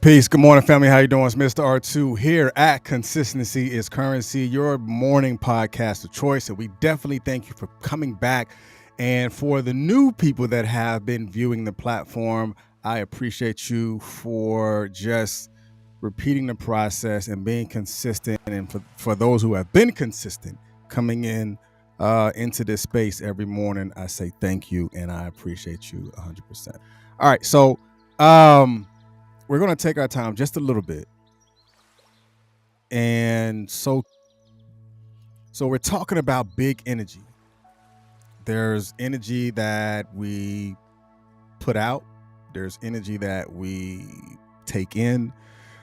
Peace. Good morning, family. How you doing? It's Mr. R2 here at Consistency is Currency, your morning podcast of choice. And we definitely thank you for coming back. And for the new people that have been viewing the platform, I appreciate you for just repeating the process and being consistent. And for those who have been consistent coming in into this space every morning, I say thank you and I appreciate you 100%. All right. So, we're going to take our time just a little bit. And so we're talking about big energy. There's energy that we put out. There's energy that we take in.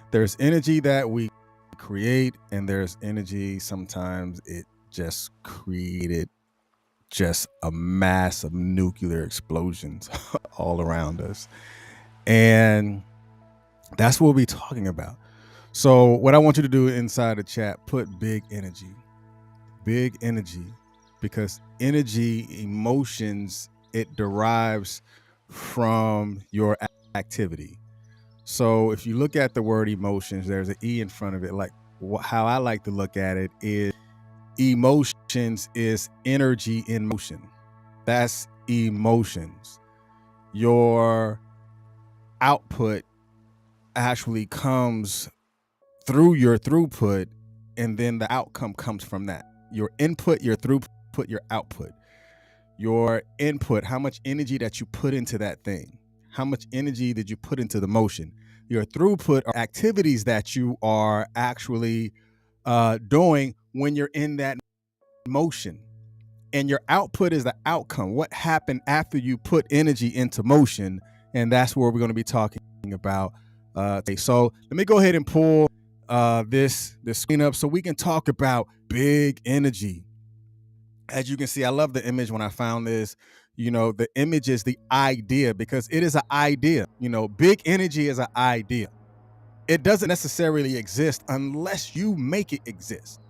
There's energy that we create. And there's energy, sometimes it just created just a mass of nuclear explosions all around us. And that's what we'll be talking about. So what I want you to do inside the chat, put big energy, because energy, emotions, it derives from your activity. So if you look at the word emotions, there's an E in front of it. Like how I like to look at it is emotions is energy in motion. That's emotions. Your output actually comes through your throughput, and then the outcome comes from that. Your input, your throughput, your output. Your input, how much energy that you put into that thing. How much energy did you put into the motion? Your throughput are activities that you are actually doing when you're in that motion. And your output is the outcome. What happened after you put energy into motion? And that's where we're going to be talking about today. So let me go ahead and pull this screen up so we can talk about big energy. As you can see, I love the image when I found this. You know, the image is the idea, because it is an idea. You know, big energy is an idea. It doesn't necessarily exist unless you make it exist.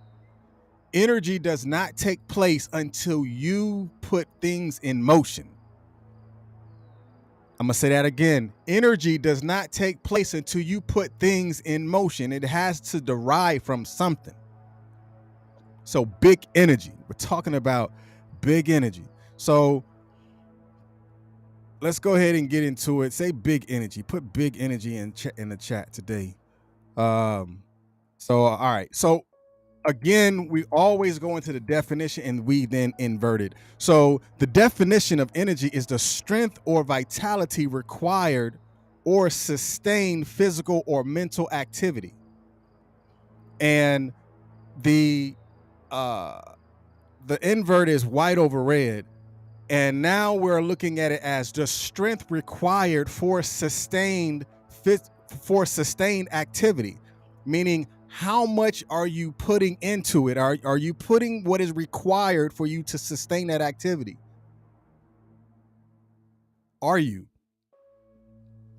Energy does not take place until you put things in motion. I'm going to say that again. Energy does not take place until you put things in motion. It has to derive from something. So big energy. We're talking about big energy. So let's go ahead and get into it. Say big energy. Put big energy in the chat today. All right. So again, we always go into the definition and we then invert it. So the definition of energy is the strength or vitality required or sustained physical or mental activity. And the invert is white over red. And now we're looking at it as the strength required for sustained activity, meaning how much are you putting into it? Are you putting what is required for you to sustain that activity? Are you?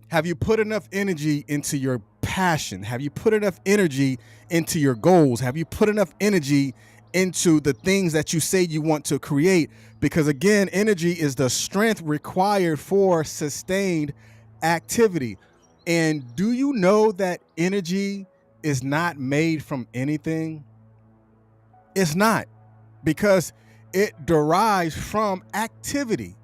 Have you put enough energy into your passion? Have you put enough energy into your goals? Have you put enough energy into the things that you say you want to create? Because again, energy is the strength required for sustained activity. And do you know that energy is not made from anything? It's not, because it derives from activity.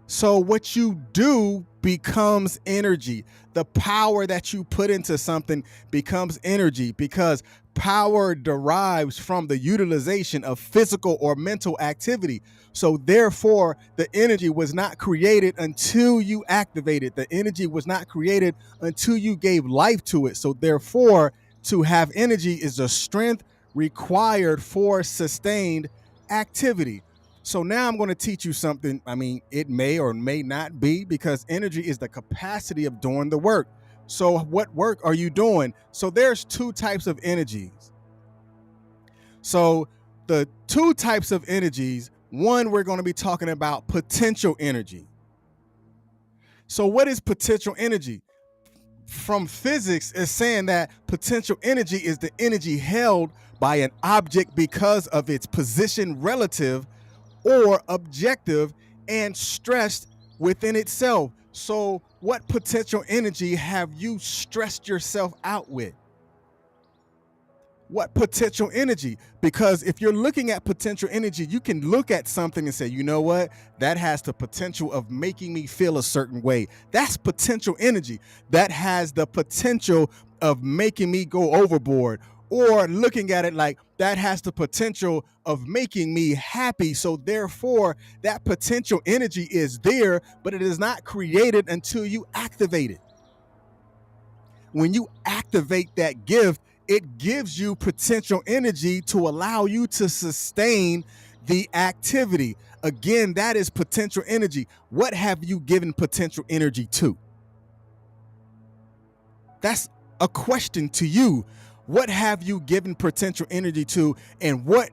So what you do becomes energy. The power that you put into something becomes energy, because power derives from the utilization of physical or mental activity. So therefore, the energy was not created until you activated. The energy was not created until you gave life to it. So therefore, to have energy is the strength required for sustained activity. So now I'm going to teach you something. I mean, it may or may not be, because energy is the capacity of doing the work. So what work are you doing? So there's two types of energies. So the two types of energies, one, we're going to be talking about potential energy. So what is potential energy? From physics, it's saying that potential energy is the energy held by an object because of its position relative or objective and stressed within itself. So what potential energy have you stressed yourself out with? What potential energy? Because if you're looking at potential energy, you can look at something and say, you know what, that has the potential of making me feel a certain way. That's potential energy. That has the potential of making me go overboard. Or looking at it like that has the potential of making me happy. So therefore, that potential energy is there, but it is not created until you activate it. When you activate that gift, it gives you potential energy to allow you to sustain the activity. Again, that is potential energy. What have you given potential energy to? That's a question to you. What have you given potential energy to, and what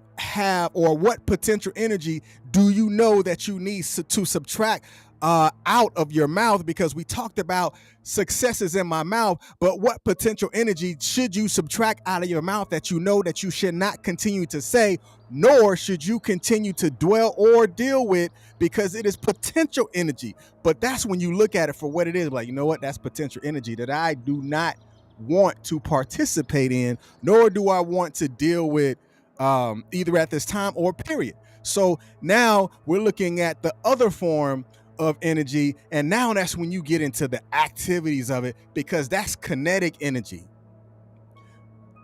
potential energy do you know that you need to subtract out of your mouth? Because we talked about successes in my mouth, but what potential energy should you subtract out of your mouth that you know that you should not continue to say, nor should you continue to dwell or deal with, because it is potential energy. But that's when you look at it for what it is. Like, you know what? That's potential energy that I do not want to participate in, nor do I want to deal with either at this time or period. So now we're looking at the other form of energy, and now that's when you get into the activities of it, because that's kinetic energy.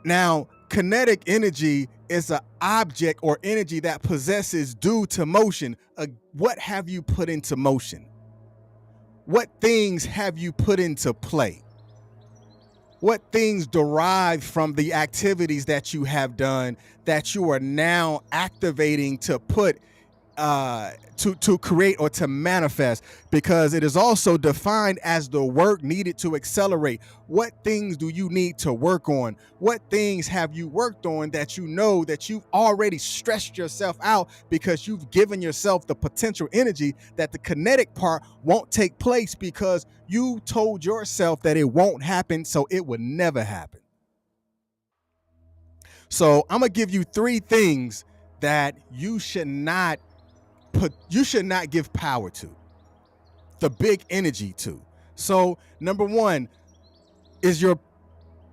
Now, kinetic energy is an object or energy that possesses due to motion. What have you put into motion? What things have you put into play? What things derive from the activities that you have done that you are now activating to put to create or to manifest? Because it is also defined as the work needed to accelerate. What things do you need to work on? What things have you worked on that you know that you've already stressed yourself out because you've given yourself the potential energy that the kinetic part won't take place because you told yourself that it won't happen, so it would never happen. So I'm gonna give you 3 things that you should not give power to, the big energy to. So number 1 is your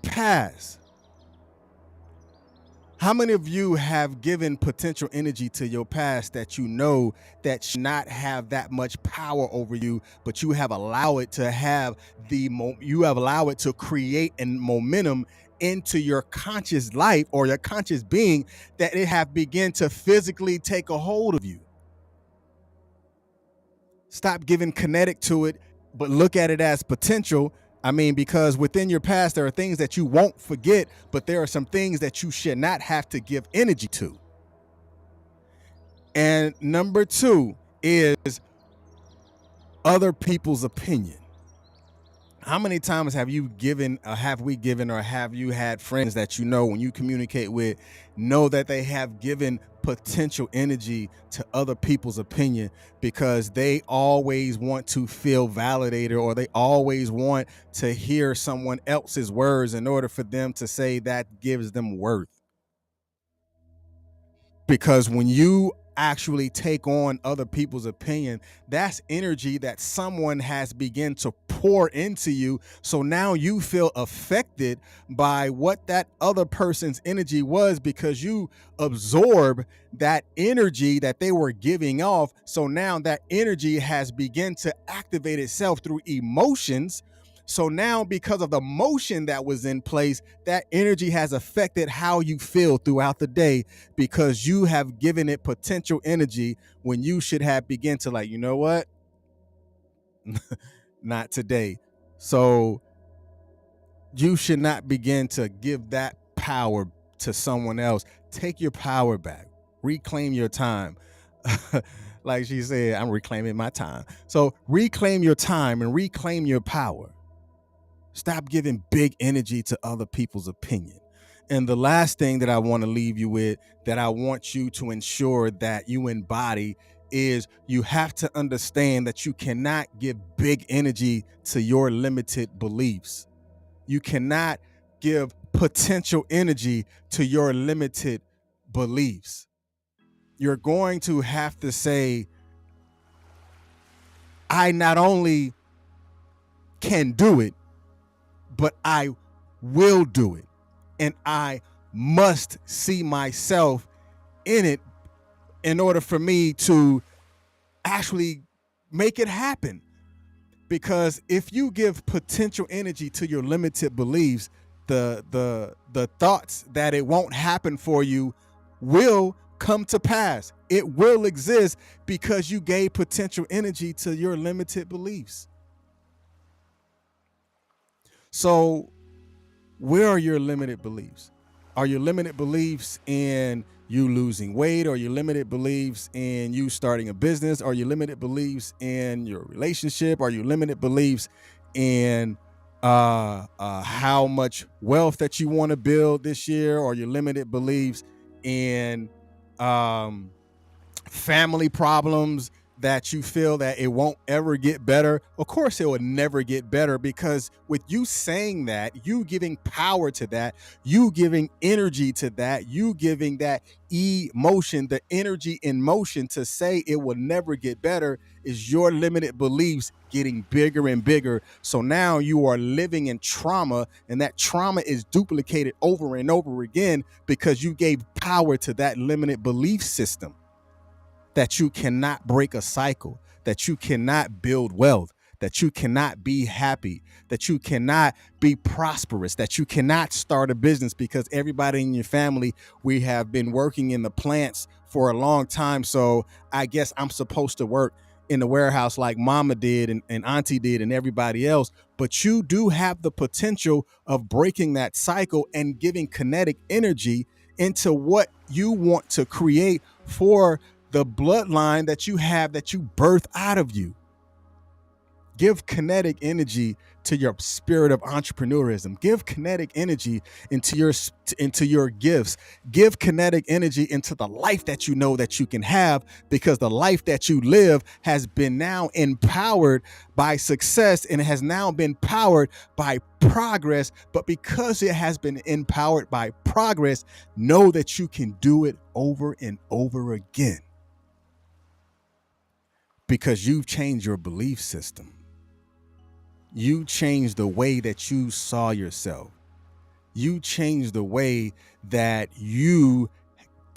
past. How many of you have given potential energy to your past that you know that should not have that much power over you, but you have allowed it to have you have allowed it to create a momentum into your conscious life or your conscious being, that it have begun to physically take a hold of you? Stop giving kinetic to it, but look at it as potential. I mean, because within your past, there are things that you won't forget, but there are some things that you should not have to give energy to. And number 2 is other people's opinion. How many times have you given, or have we given, or have you had friends that you know when you communicate with, know that they have given potential energy to other people's opinion because they always want to feel validated, or they always want to hear someone else's words in order for them to say that gives them worth? Because when you actually take on other people's opinion, that's energy that someone has begun to pour into you. So now you feel affected by what that other person's energy was, because you absorb that energy that they were giving off. So now that energy has begun to activate itself through emotions. So now, because of the motion that was in place, that energy has affected how you feel throughout the day, because you have given it potential energy when you should have begun to, like, you know what? Not today. So you should not begin to give that power to someone else. Take your power back. Reclaim your time. Like she said, I'm reclaiming my time. So reclaim your time and reclaim your power. Stop giving big energy to other people's opinion. And the last thing that I want to leave you with, that I want you to ensure that you embody, is you have to understand that you cannot give big energy to your limited beliefs. You cannot give potential energy to your limited beliefs. You're going to have to say, I not only can do it, but I will do it. And I must see myself in it in order for me to actually make it happen. Because if you give potential energy to your limited beliefs, the thoughts that it won't happen for you will come to pass. It will exist because you gave potential energy to your limited beliefs. So where are your limited beliefs? Are your limited beliefs in you losing weight? Are your limited beliefs in you starting a business? Are your limited beliefs in your relationship? Are your limited beliefs in how much wealth that you want to build this year? Or your limited beliefs in family problems that you feel that it won't ever get better? Of course it will never get better, because with you saying that, you giving power to that, you giving energy to that, you giving that emotion, the energy in motion to say it will never get better, is your limited beliefs getting bigger and bigger. So now you are living in trauma, and that trauma is duplicated over and over again because you gave power to that limited belief system. That you cannot break a cycle, that you cannot build wealth, that you cannot be happy, that you cannot be prosperous, that you cannot start a business because everybody in your family, we have been working in the plants for a long time. So I guess I'm supposed to work in the warehouse like mama did and auntie did and everybody else. But you do have the potential of breaking that cycle and giving kinetic energy into what you want to create for the bloodline that you have, that you birth out of you. Give kinetic energy to your spirit of entrepreneurism. Give kinetic energy into your gifts. Give kinetic energy into the life that you know that you can have, because the life that you live has been now empowered by success, and it has now been powered by progress. But because it has been empowered by progress, know that you can do it over and over again. Because you've changed your belief system. You changed the way that you saw yourself. You changed the way that you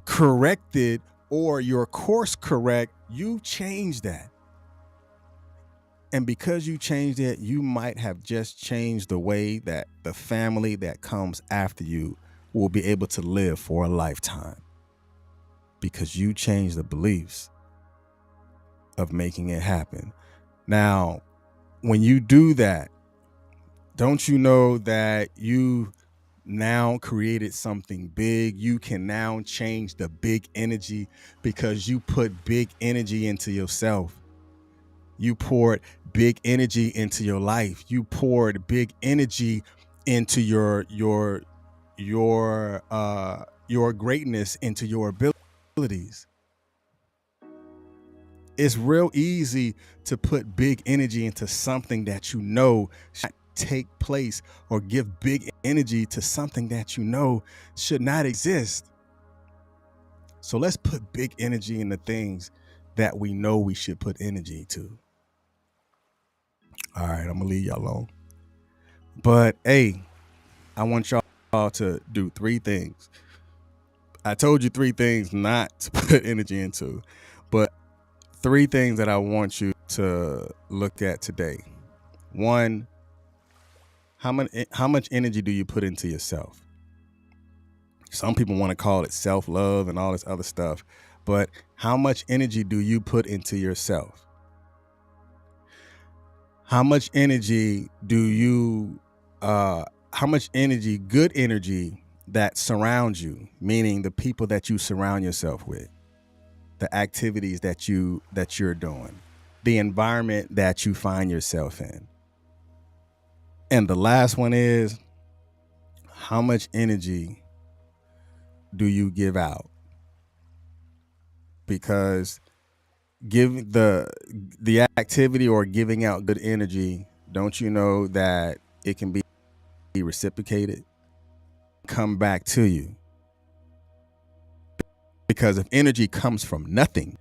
corrected or your course correct. You changed that. And because you changed it, you might have just changed the way that the family that comes after you will be able to live for a lifetime. Because you changed the beliefs of making it happen. Now, when you do that, don't you know that you now created something big? You can now change the big energy because you put big energy into yourself. You poured big energy into your life. You poured big energy into your greatness, into your abilities. It's real easy to put big energy into something that you know should take place, or give big energy to something that you know should not exist. So let's put big energy in the things that we know we should put energy to. All right, I'm gonna leave y'all alone. But hey, I want y'all to do 3 things. I told you 3 things not to put energy into, but 3 things that I want you to look at today. 1, how much energy do you put into yourself? Some people want to call it self-love and all this other stuff, but how much energy do you put into yourself? How much energy how much energy, good energy, that surrounds you, meaning the people that you surround yourself with, the activities that you're doing, the environment that you find yourself in. And the last one is, how much energy do you give out? Because give the activity or giving out good energy, don't you know that it can be reciprocated, come back to you? Because if energy comes from nothing,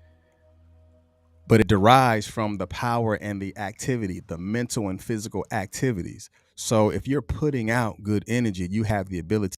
but it derives from the power and the activity, the mental and physical activities. So if you're putting out good energy, you have the ability